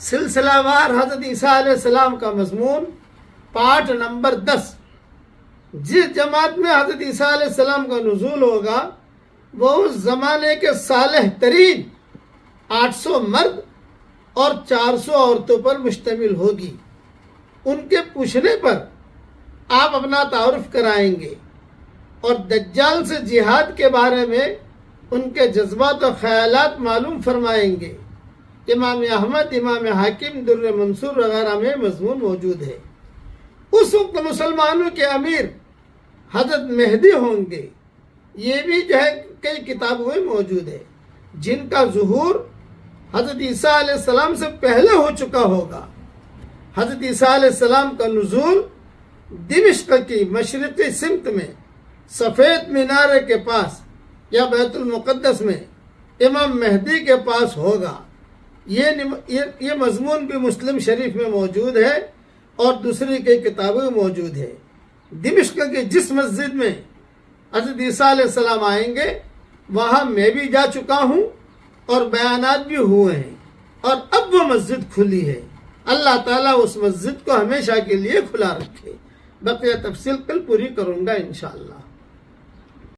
سلسلہ وار حضرت عیسیٰ علیہ السلام کا مضمون، پارٹ نمبر 10۔ جس جماعت میں حضرت عیسیٰ علیہ السلام کا نزول ہوگا وہ اس زمانے کے صالح ترین 800 مرد اور 400 عورتوں پر مشتمل ہوگی۔ ان کے پوچھنے پر آپ اپنا تعارف کرائیں گے اور دجال سے جہاد کے بارے میں ان کے جذبات و خیالات معلوم فرمائیں گے۔ امام احمد، امام حاکم، در منصور وغیرہ میں مضمون موجود ہے۔ اس وقت مسلمانوں کے امیر حضرت مہدی ہوں گے، یہ بھی کئی کتابوں میں موجود ہے، جن کا ظہور حضرت عیسیٰ علیہ السلام سے پہلے ہو چکا ہوگا۔ حضرت عیسیٰ علیہ السلام کا نزول دمشق کی مشرقی سمت میں سفید مینارے کے پاس یا بیت المقدس میں امام مہدی کے پاس ہوگا۔ یہ مضمون بھی مسلم شریف میں موجود ہے اور دوسری کئی کتابوں میں موجود ہے۔ دمشق کی جس مسجد میں حضرت عیسیٰ علیہ السلام آئیں گے وہاں میں بھی جا چکا ہوں اور بیانات بھی ہوئے ہیں، اور اب وہ مسجد کھلی ہے۔ اللہ تعالیٰ اس مسجد کو ہمیشہ کے لیے کھلا رکھے۔ بقیہ تفصیل کل پوری کروں گا انشاءاللہ۔